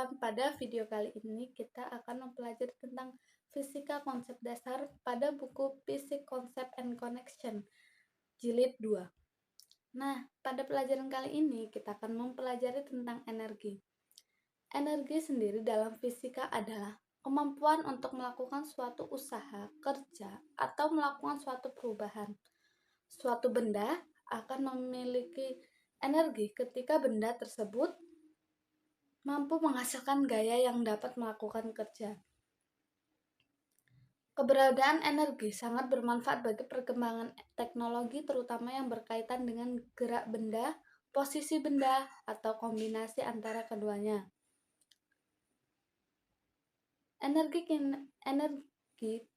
kawan, pada video kali ini kita akan mempelajari tentang fisika konsep dasar pada buku Physics Concept and Connection, jilid 2. Nah, pada pelajaran kali ini kita akan mempelajari tentang energi. Energi sendiri dalam fisika adalah kemampuan untuk melakukan suatu usaha, kerja, atau melakukan suatu perubahan. Suatu benda akan memiliki energi ketika benda tersebut mampu menghasilkan gaya yang dapat melakukan kerja. Keberadaan energi sangat bermanfaat bagi perkembangan teknologi, terutama yang berkaitan dengan gerak benda, posisi benda, atau kombinasi antara keduanya. Energi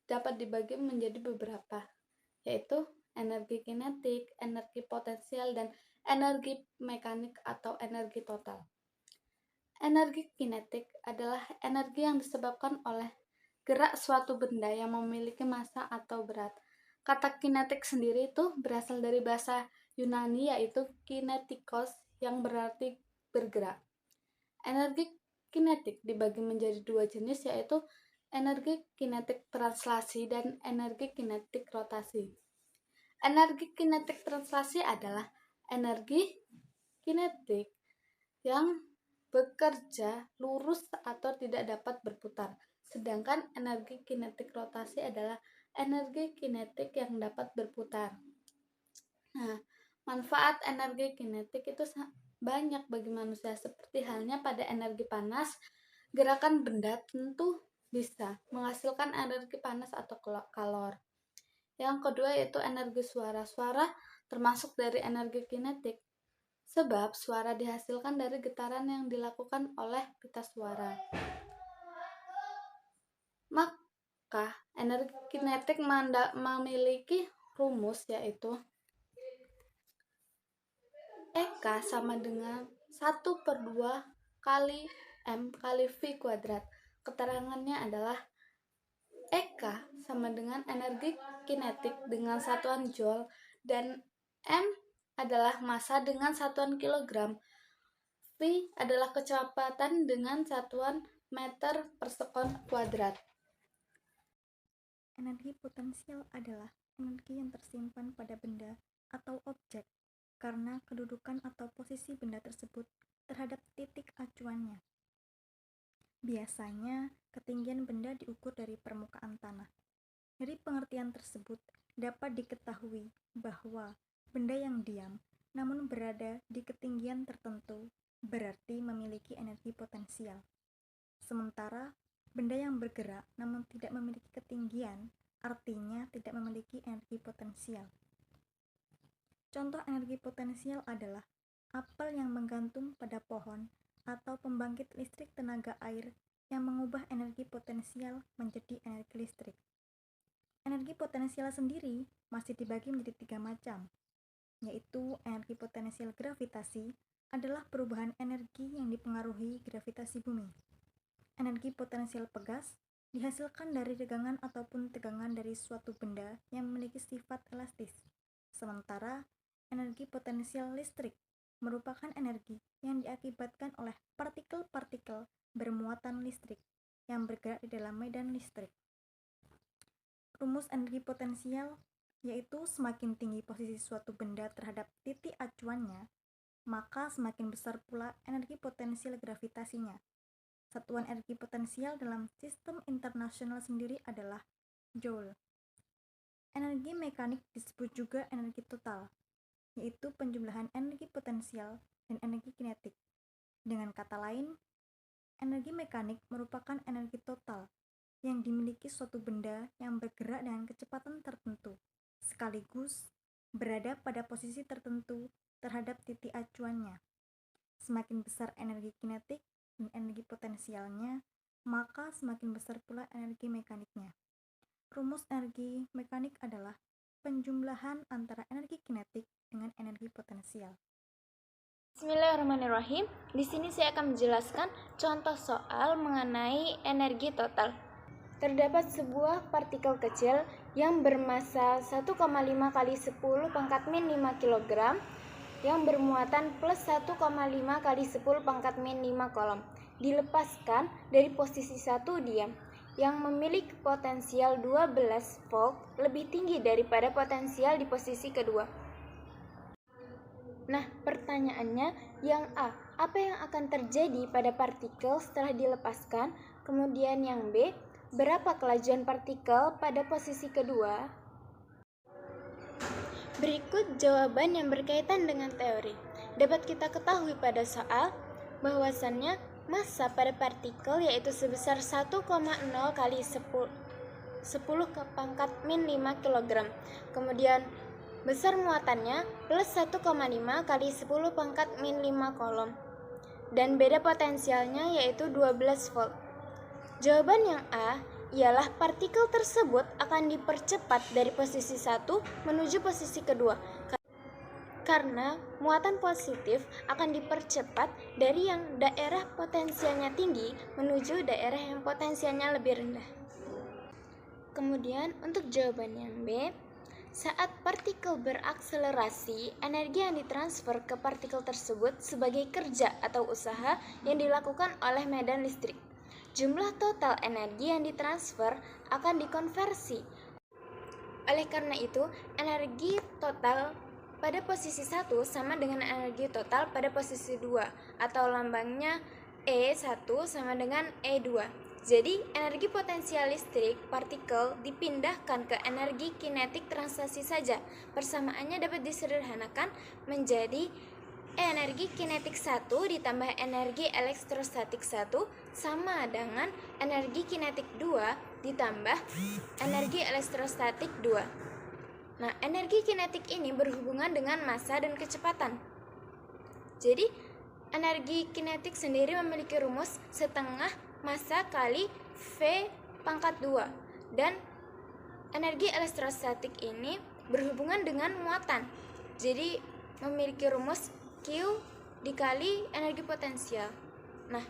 dapat dibagi menjadi beberapa, yaitu energi kinetik, energi potensial, dan energi mekanik atau energi total. Energi kinetik adalah energi yang disebabkan oleh gerak suatu benda yang memiliki massa atau berat. Kata kinetik sendiri itu berasal dari bahasa Yunani, yaitu kinetikos, yang berarti bergerak. Energi kinetik dibagi menjadi dua jenis, yaitu energi kinetik translasi dan energi kinetik rotasi. Energi kinetik translasi adalah energi kinetik yang bekerja lurus atau tidak dapat berputar. Sedangkan energi kinetik rotasi adalah energi kinetik yang dapat berputar. Nah, manfaat energi kinetik itu banyak bagi manusia, seperti halnya pada energi panas. Gerakan benda tentu bisa menghasilkan energi panas atau kalor. Yang kedua yaitu energi suara. Suara termasuk dari energi kinetik, sebab suara dihasilkan dari getaran yang dilakukan oleh pita suara. Maka energi kinetik memiliki rumus, yaitu EK sama dengan 1/2 kali M kali V kuadrat. Keterangannya adalah EK sama dengan energi kinetik dengan satuan Joule, dan M adalah massa dengan satuan kilogram. V adalah kecepatan dengan satuan meter per sekon kuadrat. Energi potensial adalah energi yang tersimpan pada benda atau objek karena kedudukan atau posisi benda tersebut terhadap titik acuannya. Biasanya, ketinggian benda diukur dari permukaan tanah. Dari pengertian tersebut, dapat diketahui bahwa benda yang diam namun berada di ketinggian tertentu berarti memiliki energi potensial. Sementara, benda yang bergerak namun tidak memiliki ketinggian artinya tidak memiliki energi potensial. Contoh energi potensial adalah apel yang menggantung pada pohon atau pembangkit listrik tenaga air yang mengubah energi potensial menjadi energi listrik. Energi potensial sendiri masih dibagi menjadi 3 macam, yaitu energi potensial gravitasi adalah perubahan energi yang dipengaruhi gravitasi bumi. Energi potensial pegas dihasilkan dari regangan ataupun tegangan dari suatu benda yang memiliki sifat elastis. Sementara energi potensial listrik merupakan energi yang diakibatkan oleh partikel-partikel bermuatan listrik yang bergerak di dalam medan listrik. Rumus energi potensial yaitu semakin tinggi posisi suatu benda terhadap titik acuannya, maka semakin besar pula energi potensial gravitasinya. Satuan energi potensial dalam sistem internasional sendiri adalah Joule. Energi mekanik disebut juga energi total, yaitu penjumlahan energi potensial dan energi kinetik. Dengan kata lain, energi mekanik merupakan energi total yang dimiliki suatu benda yang bergerak dengan kecepatan tertentu, sekaligus berada pada posisi tertentu terhadap titik acuannya. Semakin besar energi kinetik dan energi potensialnya, maka semakin besar pula energi mekaniknya. Rumus energi mekanik adalah penjumlahan antara energi kinetik dengan energi potensial. Bismillahirrahmanirrahim. Di sini saya akan menjelaskan contoh soal mengenai energi total. Terdapat sebuah partikel kecil yang bermassa 1,5 kali 10 pangkat min 5 kg yang bermuatan plus 1,5 kali 10 pangkat min 5 kolom. dilepaskan dari posisi 1 diam, yang memiliki potensial 12 volt lebih tinggi daripada potensial di posisi kedua. Nah, pertanyaannya yang A, apa yang akan terjadi pada partikel setelah dilepaskan? Kemudian yang B, berapa kelajuan partikel pada posisi kedua? Berikut jawaban yang berkaitan dengan teori. Dapat kita ketahui pada soal bahwasannya massa pada partikel yaitu sebesar 1,0 kali 10 ke pangkat min 5 kg. Kemudian besar muatannya plus 1,5 kali 10 pangkat min 5 kolom. Dan beda potensialnya yaitu 12 volt. Jawaban yang A ialah partikel tersebut akan dipercepat dari posisi 1 menuju posisi kedua. Karena muatan positif akan dipercepat dari yang daerah potensialnya tinggi menuju daerah yang potensialnya lebih rendah. Kemudian untuk jawaban yang B, saat partikel berakselerasi, energi yang ditransfer ke partikel tersebut sebagai kerja atau usaha yang dilakukan oleh medan listrik. Jumlah total energi yang ditransfer akan dikonversi. Oleh karena itu, energi total pada posisi 1 sama dengan energi total pada posisi 2, atau lambangnya E1 sama dengan E2. Jadi, energi potensial listrik partikel dipindahkan ke energi kinetik translasi saja. Persamaannya dapat disederhanakan menjadi energi kinetik 1 ditambah energi elektrostatik 1 sama dengan energi kinetik 2 ditambah energi elektrostatik 2. Nah, energi kinetik ini berhubungan dengan massa dan kecepatan. Jadi, energi kinetik sendiri memiliki rumus setengah massa kali V pangkat 2. Dan energi elektrostatik ini berhubungan dengan muatan. Jadi, memiliki rumus Q dikali energi potensial. Nah,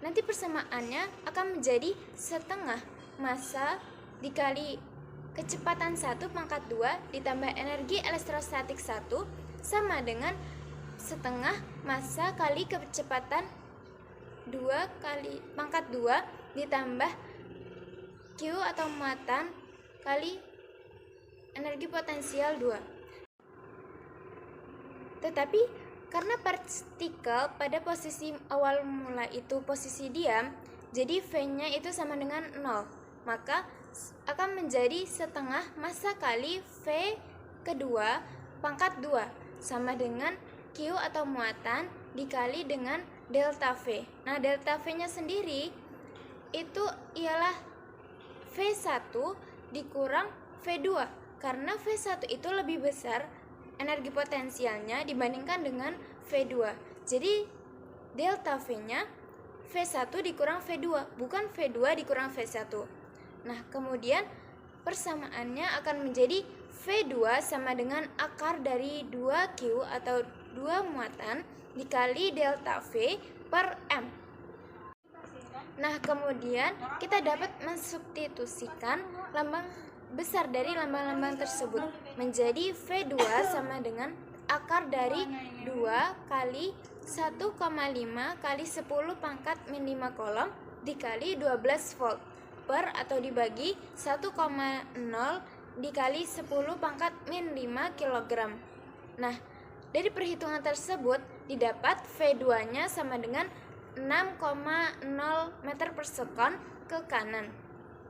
nanti persamaannya akan menjadi setengah massa dikali kecepatan 1 pangkat 2 ditambah energi elektrostatik 1 sama dengan setengah massa kali kecepatan 2 kali pangkat 2 ditambah Q atau muatan kali energi potensial 2. Tetapi karena partikel pada posisi awal mula itu posisi diam, jadi V-nya itu sama dengan 0. Maka akan menjadi setengah massa kali V kedua pangkat 2 sama dengan Q atau muatan dikali dengan delta V. Nah, delta V-nya sendiri itu ialah V1 dikurang V2 karena V1 itu lebih besar energi potensialnya dibandingkan dengan V2. Jadi delta V-nya V1 dikurang V2, bukan V2 dikurang V1. Nah, kemudian persamaannya akan menjadi V2 sama dengan akar dari 2Q atau 2 muatan dikali delta V per M. Nah, kemudian kita dapat mensubstitusikan lambang besar dari lambang-lambang tersebut menjadi V2 sama dengan akar dari 2 kali 1,5 kali 10 pangkat min 5 kolom dikali 12 volt per atau dibagi 1,0 dikali 10 pangkat min 5 kg. Nah, dari perhitungan tersebut didapat V2-nya sama dengan 6,0 meter per sekon ke kanan.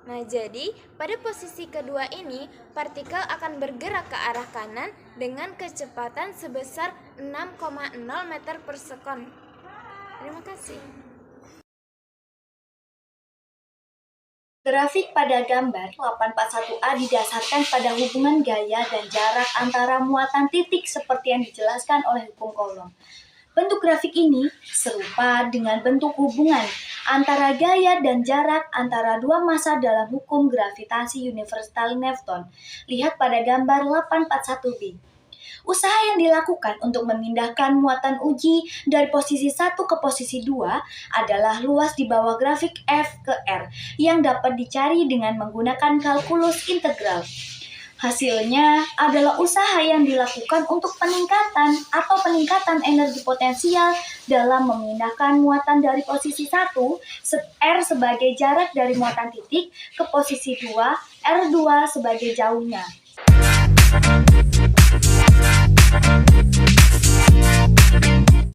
Nah, jadi pada posisi kedua ini partikel akan bergerak ke arah kanan dengan kecepatan sebesar 6,0 meter per sekon. Terima kasih. Grafik pada gambar 841A didasarkan pada hubungan gaya dan jarak antara muatan titik seperti yang dijelaskan oleh hukum Coulomb. Bentuk grafik ini serupa dengan bentuk hubungan antara gaya dan jarak antara dua massa dalam hukum gravitasi universal Newton. Lihat pada gambar 841b. Usaha yang dilakukan untuk memindahkan muatan uji dari posisi 1 ke posisi 2 adalah luas di bawah grafik F ke R yang dapat dicari dengan menggunakan kalkulus integral. Hasilnya adalah usaha yang dilakukan untuk peningkatan energi potensial dalam memindahkan muatan dari posisi 1, R sebagai jarak dari muatan titik, ke posisi 2, R2 sebagai jauhnya.